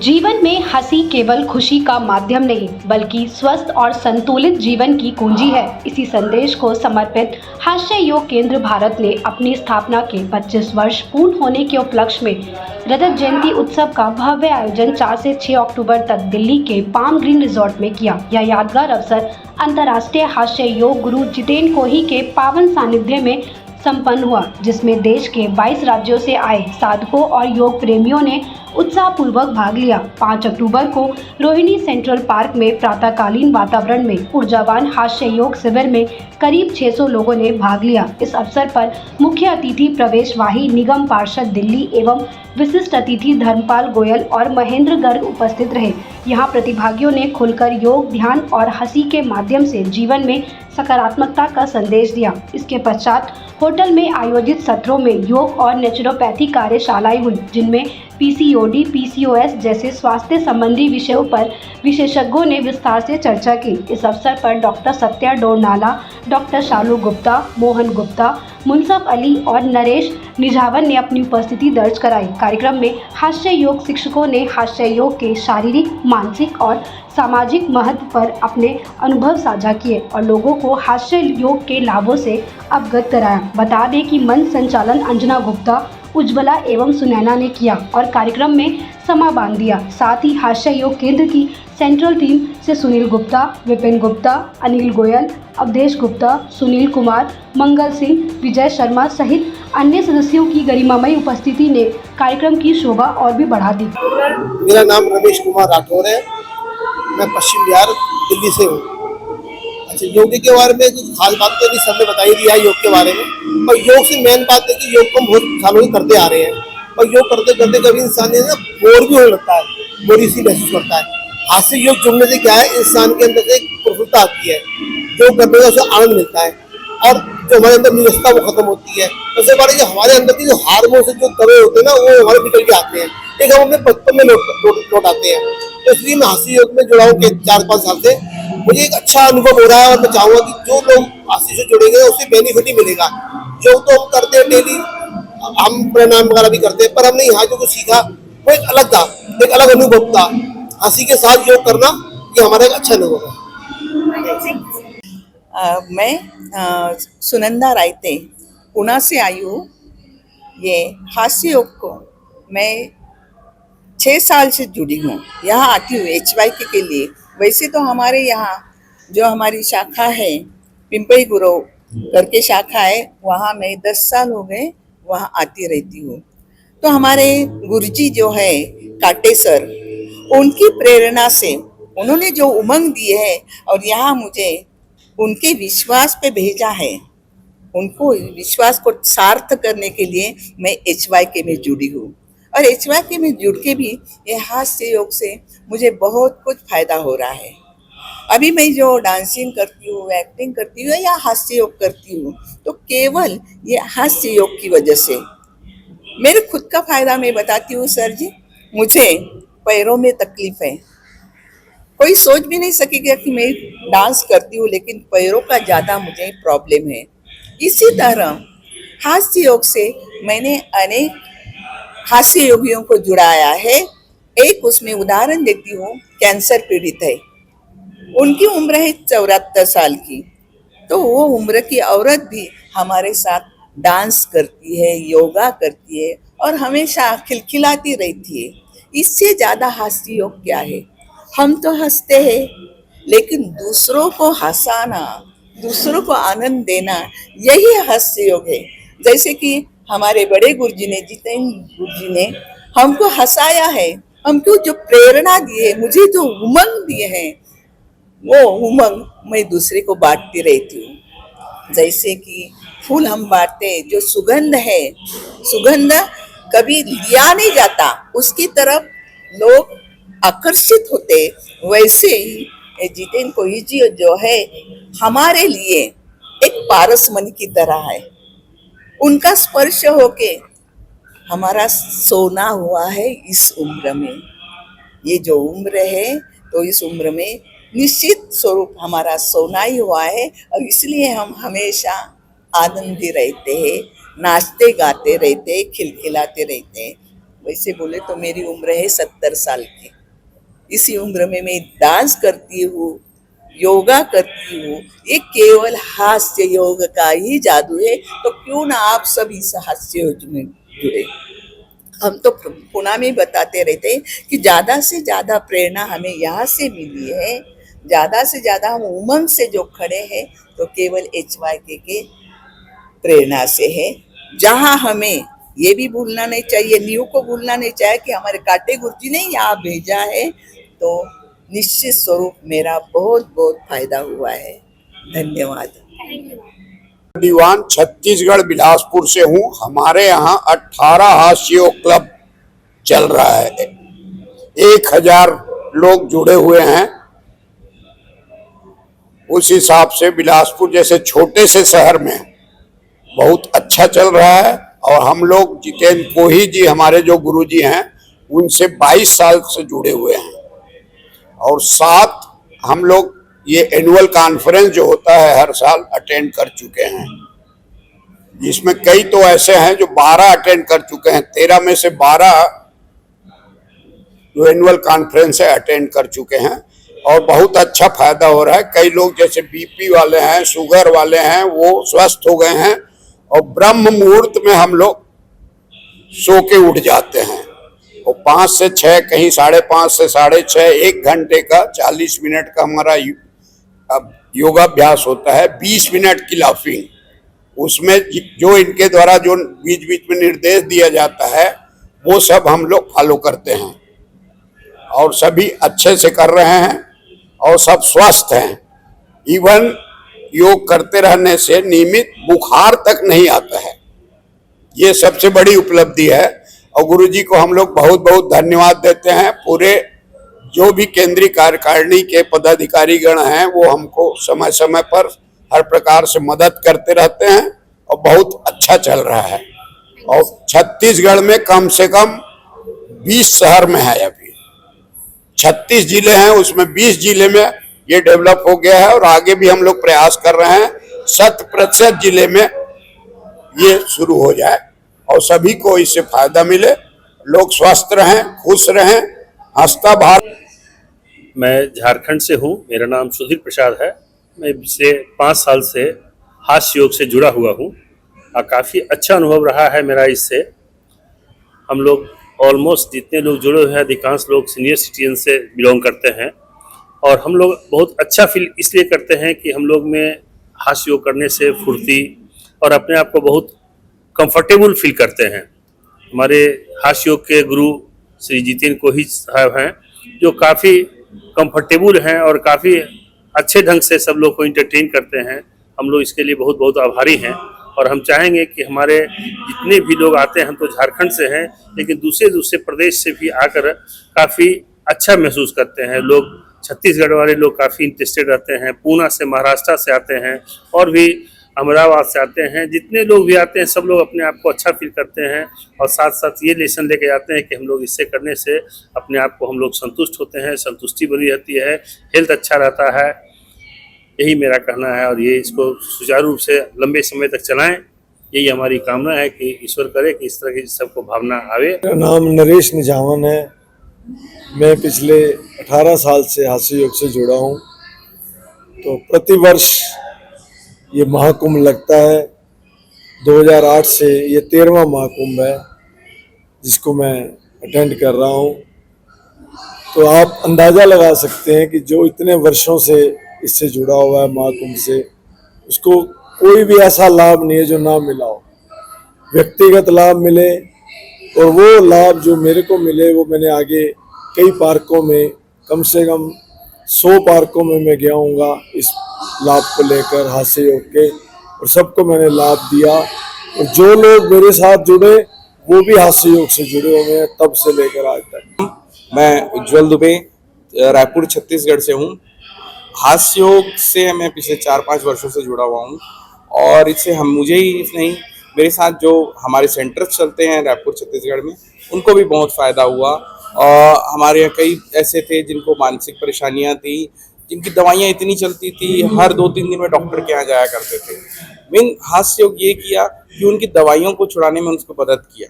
जीवन में हंसी केवल खुशी का माध्यम नहीं बल्कि स्वस्थ और संतुलित जीवन की कुंजी है। इसी संदेश को समर्पित हास्य योग केंद्र भारत ने अपनी स्थापना के 25 वर्ष पूर्ण होने के उपलक्ष्य में रजत जयंती उत्सव का भव्य आयोजन 4 से 6 अक्टूबर तक दिल्ली के पाम ग्रीन रिजॉर्ट में किया। यह यादगार अवसर अंतर्राष्ट्रीय हास्य योग गुरु जितेन कोही के पावन सानिध्य में संपन्न हुआ, जिसमें देश के 22 राज्यों से आए साधकों और योग प्रेमियों ने उत्साहपूर्वक भाग लिया। 5 अक्टूबर को रोहिणी सेंट्रल पार्क में प्रातःकालीन वातावरण में ऊर्जावान हास्य योग शिविर में करीब 600 लोगों ने भाग लिया। इस अवसर पर मुख्य अतिथि प्रवेश वाही निगम पार्षद दिल्ली एवं विशिष्ट अतिथि धर्मपाल गोयल और महेंद्र गर्ग उपस्थित रहे। यहाँ प्रतिभागियों ने खुलकर योग, ध्यान और हंसी के माध्यम से जीवन में सकारात्मकता का संदेश दिया। इसके पश्चात होटल में आयोजित सत्रों में योग और नेचुरोपैथी कार्यशालाएं हुई, जिनमें पीसीओडी, पीसीओएस जैसे स्वास्थ्य संबंधी विषयों पर विशेषज्ञों ने विस्तार से चर्चा की। इस अवसर पर डॉक्टर सत्या डोरनाला, डॉक्टर शालू गुप्ता, मोहन गुप्ता, मुनसफ अली और नरेश निझावन ने अपनी उपस्थिति दर्ज कराई। कार्यक्रम में हास्य योग शिक्षकों ने हास्य योग के शारीरिक, मानसिक और सामाजिक महत्व पर अपने अनुभव साझा किए और लोगों को हास्य योग के लाभों से अवगत कराया। बता दें कि मंच संचालन अंजना गुप्ता, उज्ज्वला एवं सुनैना ने किया और कार्यक्रम में समा बांध दिया। साथ ही हास्य योग केंद्र की सेंट्रल टीम से सुनील गुप्ता, विपिन गुप्ता, अनिल गोयल, अवधेश गुप्ता, सुनील कुमार, मंगल सिंह, विजय शर्मा सहित अन्य सदस्यों की गरिमामयी उपस्थिति ने कार्यक्रम की शोभा और भी बढ़ा दी। मेरा नाम रमेश कुमार राठौर है। मैं पश्चिम बिहार दिल्ली से हूँ। अच्छा, योग के बारे में कुछ खास बात तो नहीं, सबने बताई दिया है योग के बारे में। और योग से मेन बात है कि योग को हम बहुत सालों से करते आ रहे हैं और योग करते करते कभी इंसान ना बोर भी होने लगता है, बोरी सी महसूस करता है। हाथ से योग जुड़ने से क्या है, इंसान के अंदर से एक प्रफुल्लता आती है, योग करने का उसे आनंद मिलता है और जो हमारे अंदर निरस्ता वो खत्म होती है। उससे बड़ा जो हमारे अंदर की जो हार्मोन से जो दबे होते हैं ना, वो हमारे निकल के आते हैं, एक हम अपने बचपन में लौट आते हैं। तो इसलिए मैं हास्य योग में जुड़ा हूँ 4-5 साल से। मुझे एक अच्छा अनुभव हो रहा है और मैं चाहूँगा कि जो लोग हास्य से जुड़ेंगे उससे बेनिफिट ही मिलेगा। योग तो हम करते हैं डेली, हम प्राणायाम वगैरह भी करते हैं, पर हमने यहाँ जो कुछ सीखा वो एक अलग था, एक अलग अनुभव था। हंसी के साथ योग करना ये हमारा एक अच्छा अनुभव है। मैं सुनंदा रायते पुणे से आई हूँ। ये हास्य योग को मैं 6 साल से जुड़ी हूँ। यहाँ आती हूँ HYK के लिए। वैसे तो हमारे यहाँ जो हमारी शाखा है, पिंपई गुरु करके शाखा है, वहाँ मैं 10 साल हो गए वहाँ आती रहती हूँ। तो हमारे गुरुजी जो है काटे सर, उनकी प्रेरणा से उन्होंने जो उमंग दी है और यहाँ मुझे उनके विश्वास पे भेजा है, उनको विश्वास को सार्थ करने के लिए मैं HYK में जुड़ी हूँ। और HYK में जुड़ के भी ये हास्य योग से मुझे बहुत कुछ फायदा हो रहा है। अभी मैं जो डांसिंग करती हूँ, एक्टिंग करती हूँ या हास्य योग करती हूँ, तो केवल ये हास्य योग की वजह से। मेरे खुद का फायदा मैं बताती हूँ सर जी। मुझे पैरों में तकलीफ है, कोई सोच भी नहीं सकेगा कि मैं डांस करती हूँ, लेकिन पैरों का ज़्यादा मुझे प्रॉब्लम है। इसी तरह हास्य योग से मैंने अनेक हास्य योगियों को जुड़ाया है। एक उसमें उदाहरण देती हूँ, कैंसर पीड़ित है, उनकी उम्र है 74 साल की, तो वो उम्र की औरत भी हमारे साथ डांस करती है, योगा करती है और हमेशा खिलखिलाती रहती है। इससे ज़्यादा हास्य योग क्या है? हम तो हंसते हैं, लेकिन दूसरों को हंसाना, दूसरों को आनंद देना, यही हास्य योग है। जैसे कि हमारे बड़े गुरुजी ने, जितेन गुरुजी ने हमको हंसाया है, हमको जो प्रेरणा दी है, मुझे जो उमंग दिए हैं, वो उमंग मैं दूसरे को बांटती रहती हूँ। जैसे कि फूल हम बांटते हैं, जो सुगंध है, सुगंध कभी लिया नहीं जाता, उसकी तरफ लोग आकर्षित होते। वैसे ही जितेन कोही जी जो है हमारे लिए एक पारसमणि की तरह है। उनका स्पर्श होके हमारा सोना हुआ है इस उम्र में। ये जो उम्र है, तो इस उम्र में निश्चित स्वरूप हमारा सोना ही हुआ है और इसलिए हम हमेशा आनंदी रहते हैं, नाचते गाते रहते हैं, खिलखिलाते रहते हैं। वैसे बोले तो मेरी उम्र है 70 साल की। इसी उम्र में मैं डांस करती हूँ, योगा करती हूँ। ये केवल हास्य योग का ही जादू है, तो क्यों ना आप सब इस हास्य योग में जुड़े। हम तो पुणे में बताते रहते हैं कि ज़्यादा से ज़्यादा प्रेरणा हमें यहाँ से मिली है, ज़्यादा से ज़्यादा हम उमंग से जो खड़े हैं तो केवल HYK के प्रेरणा से है। जहाँ हमें ये भी भूलना नहीं चाहिए, न्यू को भूलना नहीं चाहिए कि हमारे काटे गुरुजी ने यहाँ भेजा है, तो निश्चित स्वरूप मेरा बहुत बहुत फायदा हुआ है। धन्यवाद। दीवान छत्तीसगढ़ बिलासपुर से हूँ। हमारे यहाँ 18 हास्य योग क्लब चल रहा है। 1000 लोग जुड़े हुए हैं। उस हिसाब से बिलासपुर जैसे छोटे से शहर में बहुत अच्छा चल रहा है। और हम लोग जितेंद्र कोही जी हमारे जो गुरुजी हैं उनसे 22 साल से जुड़े हुए हैं। और साथ हम लोग ये एनुअल कॉन्फ्रेंस जो होता है हर साल अटेंड कर चुके हैं, जिसमें कई तो ऐसे हैं जो 12 अटेंड कर चुके हैं। 13 में से 12 जो एनुअल कॉन्फ्रेंस है अटेंड कर चुके हैं और बहुत अच्छा फायदा हो रहा है। कई लोग जैसे BP वाले हैं, शुगर वाले हैं, वो स्वस्थ हो गए हैं। और ब्रह्म मुहूर्त में हम लोग सो के उठ जाते हैं और 5 से 6, कहीं 5:30 से 6:30, 1 घंटे का 40 मिनट का हमारा योगाभ्यास होता है। 20 मिनट की लाफिंग, उसमें जो इनके द्वारा जो बीच बीच में निर्देश दिया जाता है वो सब हम लोग फॉलो करते हैं और सभी अच्छे से कर रहे हैं और सब स्वस्थ हैं। इवन योग करते रहने से नियमित बुखार तक नहीं आता है। ये सबसे बड़ी उपलब्धि है और गुरुजी को हम लोग बहुत बहुत धन्यवाद देते हैं। पूरे जो भी केंद्रीय कार्यकारिणी के पदाधिकारी गण हैं वो हमको समय समय पर हर प्रकार से मदद करते रहते हैं और बहुत अच्छा चल रहा है। और छत्तीसगढ़ में कम से कम 20 शहर में है। अभी 36 जिले हैं, उसमें 20 जिले में ये डेवलप हो गया है और आगे भी हम लोग प्रयास कर रहे हैं 100% जिले में ये शुरू हो जाए और सभी को इससे फायदा मिले, लोग स्वस्थ रहें, खुश रहें, हंसता भारत। मैं झारखंड से हूँ। मेरा नाम सुधीर प्रसाद है। मैं पिछले 5 साल से हास्य योग से जुड़ा हुआ हूँ और काफ़ी अच्छा अनुभव रहा है मेरा इससे। हम लोग ऑलमोस्ट जितने लोग जुड़े हुए हैं अधिकांश लोग सीनियर सिटीजन से बिलोंग करते हैं और हम लोग बहुत अच्छा फील इसलिए करते हैं कि हम लोग में हास्य योग करने से फुर्ती और अपने आप को बहुत कंफर्टेबल फील करते हैं। हमारे हास्य योग के गुरु श्री जितेंद्र कोही साहब हैं जो काफ़ी कंफर्टेबल हैं और काफ़ी अच्छे ढंग से सब लोग को इंटरटेन करते हैं। हम लोग इसके लिए बहुत बहुत आभारी हैं और हम चाहेंगे कि हमारे जितने भी लोग आते हैं, हम तो झारखंड से हैं लेकिन दूसरे दूसरे प्रदेश से भी आकर काफ़ी अच्छा महसूस करते हैं। लोग छत्तीसगढ़ वाले लोग काफ़ी इंटरेस्टेड रहते हैं, पूना से, महाराष्ट्र से आते हैं और भी अहमदाबाद से आते हैं। जितने लोग भी आते हैं सब लोग अपने आप को अच्छा फील करते हैं और साथ साथ ये लेसन लेके जाते हैं कि हम लोग इससे करने से अपने आप को हम लोग संतुष्ट होते हैं, संतुष्टि बनी रहती है, हेल्थ अच्छा रहता है। यही मेरा कहना है और ये इसको सुचारू रूप से लंबे समय तक चलाएं, यही हमारी कामना है कि ईश्वर करे कि इस तरह की सबको भावना आवे। मेरा नाम नरेश निजामन है। मैं पिछले 18 साल से हास्य योग से जुड़ा हूँ। तो प्रतिवर्ष ये महाकुंभ लगता है। 2008 से ये 13वां महाकुंभ है जिसको मैं अटेंड कर रहा हूँ। तो आप अंदाज़ा लगा सकते हैं कि जो इतने वर्षों से इससे जुड़ा हुआ है महाकुंभ से, उसको कोई भी ऐसा लाभ नहीं है जो ना मिला हो। व्यक्तिगत लाभ मिले और वो लाभ जो मेरे को मिले वो मैंने आगे कई पार्कों में, कम से कम 100 पार्कों में मैं गया हूँगा इस लाभ को लेकर हास्य योग के, और सबको मैंने लाभ दिया। और जो लोग मेरे साथ जुड़े वो भी हास्य योग से जुड़े हुए हैं तब से लेकर आज तक। मैं उज्जवल दुबे रायपुर छत्तीसगढ़ से हूँ। हास्य योग से मैं पिछले 4-5 वर्षों से जुड़ा हुआ हूँ और इससे मुझे ही नहीं, मेरे साथ जो हमारे सेंटर्स चलते हैं रायपुर छत्तीसगढ़ में, उनको भी बहुत फ़ायदा हुआ। और हमारे यहाँ कई ऐसे थे जिनको मानसिक परेशानियाँ थी, जिनकी दवाइयाँ इतनी चलती थी, हर 2-3 दिन में डॉक्टर के यहाँ जाया करते थे। हास्य योग ये किया कि उनकी दवाइयों को छुड़ाने में उनको मदद किया।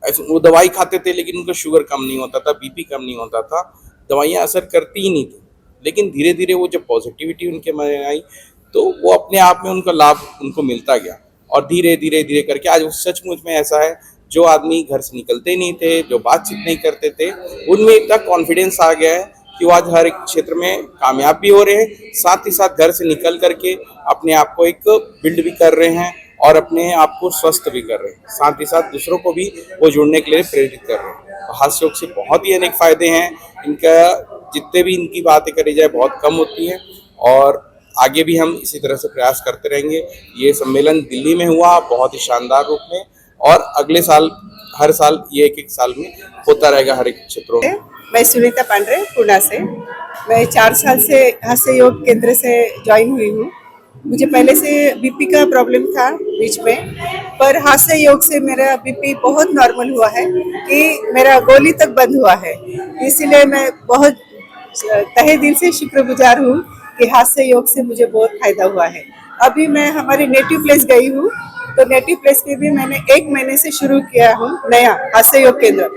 वो दवाई खाते थे लेकिन उनका शुगर कम नहीं होता था, बीपी कम नहीं होता था, दवाइयाँ असर करती ही नहीं थी। लेकिन धीरे धीरे वो जब पॉजिटिविटी उनके में आई तो वो अपने आप में उनका लाभ उनको मिलता गया, और धीरे धीरे धीरे करके आज वो सचमुच में ऐसा है, जो आदमी घर से निकलते नहीं थे, जो बातचीत नहीं करते थे, उनमें इतना कॉन्फिडेंस आ गया है कि वो आज हर एक क्षेत्र में कामयाब भी हो रहे हैं, साथ ही साथ घर से निकल करके अपने आप को एक बिल्ड भी कर रहे हैं और अपने आप को स्वस्थ भी कर रहे हैं, साथ ही साथ दूसरों को भी वो जुड़ने के लिए प्रेरित कर रहे हैं। तो हास्य योग से बहुत ही अनेक फायदे हैं, इनका जितने भी इनकी बातें करी जाए बहुत कम होती हैं, और आगे भी हम इसी तरह से प्रयास करते रहेंगे। ये सम्मेलन दिल्ली में हुआ बहुत ही शानदार रूप में, और अगले साल हर साल ये एक साल में होता रहेगा हर एक क्षेत्रों में। मैं सुनीता पांडे पुणे से। मैं 4 साल से हास्य योग केंद्र से ज्वाइन हुई हूँ। मुझे पहले से बीपी का प्रॉब्लम था बीच में, पर हास्य योग से मेरा बीपी बहुत नॉर्मल हुआ है कि मेरा गोली तक बंद हुआ है। इसलिए मैं बहुत तहे दिल से शुक्रगुजार हूँ कि हास्य योग से मुझे बहुत फायदा हुआ है। अभी मैं हमारे नेटिव प्लेस गई हूँ, तो नेटिव प्लेस में भी मैंने 1 महीने से शुरू किया हूँ नया हास्य योग केंद्र।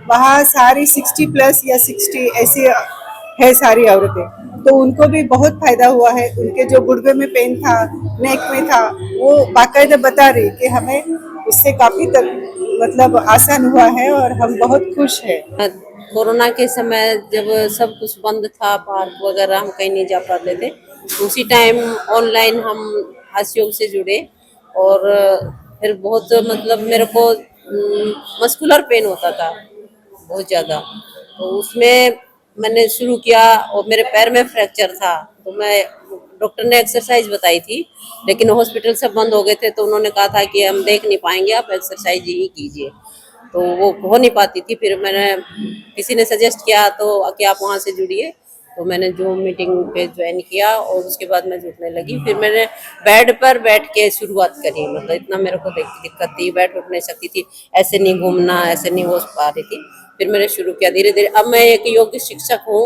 वहाँ सारी 60+ या 60 ऐसी है सारी औरतें, तो उनको भी बहुत फायदा हुआ है। उनके जो गुर्दे में पेन था, नेक में था, वो बाकायदा बता रही कि हमें उससे काफ़ी मतलब आसान हुआ है और हम बहुत खुश हैं। कोरोना के समय जब सब कुछ बंद था, पार्क वगैरह हम कहीं नहीं जा पाते थे, उसी टाइम ऑनलाइन हम हास्य योग से जुड़े, और फिर बहुत मतलब मेरे को मस्कुलर पेन होता था बहुत ज़्यादा, तो उसमें मैंने शुरू किया, और मेरे पैर में फ्रैक्चर था, तो मैं डॉक्टर ने एक्सरसाइज बताई थी, लेकिन हॉस्पिटल सब बंद हो गए थे, तो उन्होंने कहा था कि हम देख नहीं पाएंगे, आप एक्सरसाइज ही कीजिए, तो वो हो नहीं पाती थी। फिर मैंने किसी ने सजेस्ट किया तो कि आप वहाँ से जुड़िए, तो मैंने जूम मीटिंग पे ज्वाइन किया, और उसके बाद मैं जुड़ने लगी। फिर मैंने बेड पर बैठ के शुरुआत करी, मतलब इतना मेरे को दिक्कत थी, बैठ उठ नहीं सकती थी, ऐसे नहीं घूमना, ऐसे नहीं हो पा रही थी। फिर मैंने शुरू किया धीरे धीरे। अब मैं एक योग शिक्षक हूँ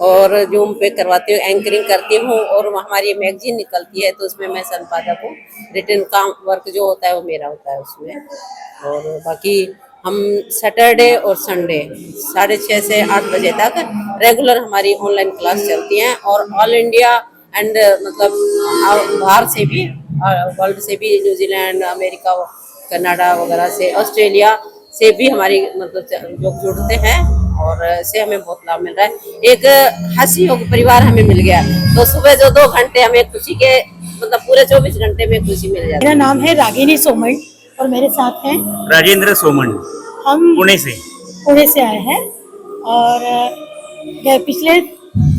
और जूम पे करवाती हूँ, एंकरिंग करती हूँ, और हमारी मैगजीन निकलती है तो उसमें मैं संपादक हूँ। रिटर्न काम वर्क जो होता है वो मेरा होता है उसमें। और बाकी हम सैटरडे और संडे 6:30 से 8 बजे तक रेगुलर हमारी ऑनलाइन क्लास चलती हैं, और ऑल इंडिया एंड मतलब बाहर से भी, वर्ल्ड से भी, न्यूजीलैंड, अमेरिका, कनाडा वगैरह से, ऑस्ट्रेलिया से भी हमारी मतलब लोग जुड़ते हैं, और इससे हमें बहुत लाभ मिल रहा है। एक हास्य योग परिवार हमें मिल गया, तो सुबह जो 2 घंटे हमें खुशी के मतलब पूरे 24 घंटे में खुशी मिल जाती है। मेरा नाम है रागिनी सोमन और मेरे साथ हैं राजेंद्र सोमन, हम पुणे से आए हैं, और पिछले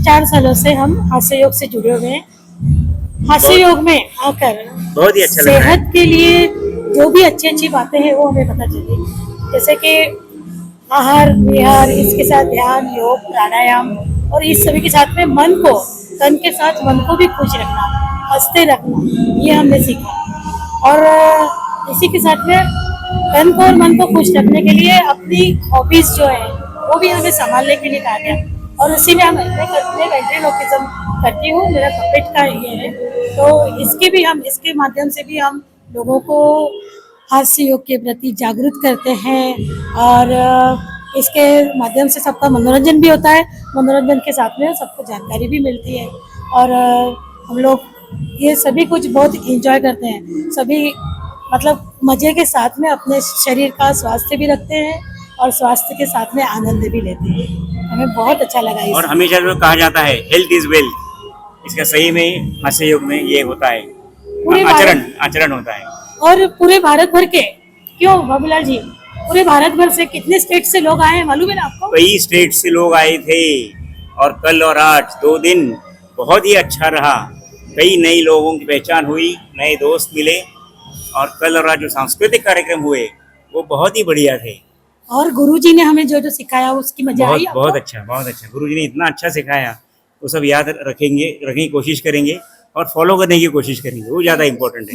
4 सालों से हम हास्य योग से जुड़े हुए हैं। हास्य योग में आकर बहुत ही अच्छा लग रहा है। सेहत के लिए जो भी अच्छी बातें हैं वो हमें पता चली, जैसे कि आहार विहार, इसके साथ ध्यान, योग, प्राणायाम, और इस सभी के साथ में मन को, तन के साथ मन को भी खुश रखना, हंसते रखना, ये हमने सीखा। और इसी के साथ में तन को और मन को खुश रखने के लिए अपनी हॉबीज जो है वो भी हमें संभालने के लिए कहा गया, और उसी में मैं वेंट्रिलोक्विज्म करती हूँ, मेरा पपेट का ये है, तो इसके माध्यम से भी हम लोगों को हास्य योग के प्रति जागरूक करते हैं, और इसके माध्यम से सबका मनोरंजन भी होता है, मनोरंजन के साथ में सबको जानकारी भी मिलती है, और हम लोग ये सभी कुछ बहुत एंजॉय करते हैं। सभी मतलब मज़े के साथ में अपने शरीर का स्वास्थ्य भी रखते हैं, और स्वास्थ्य के साथ में आनंद भी लेते हैं। हमें बहुत अच्छा लगा। और हमेशा जो कहा जाता है हेल्थ इज वेल्थ, इसका सही में हास्य योग में ये होता है, आचरण होता है। और पूरे भारत भर के, क्यों बाबूलाल जी, पूरे भारत भर से कितने स्टेट से लोग आए हैं मालूम है ना आपको? कई स्टेट से लोग आए थे, और कल और आज 2 दिन बहुत ही अच्छा रहा। कई नई लोगों की पहचान हुई, नए दोस्त मिले, और कल और आज जो सांस्कृतिक कार्यक्रम हुए वो बहुत ही बढ़िया थे। और गुरुजी ने हमें जो सिखाया उसकी मजा आई आपको? बहुत अच्छा। गुरुजी ने इतना अच्छा सिखाया, वो सब याद रखने की कोशिश करेंगे और फॉलो करने की कोशिश करेंगे, वो ज़्यादा इम्पोर्टेंट है।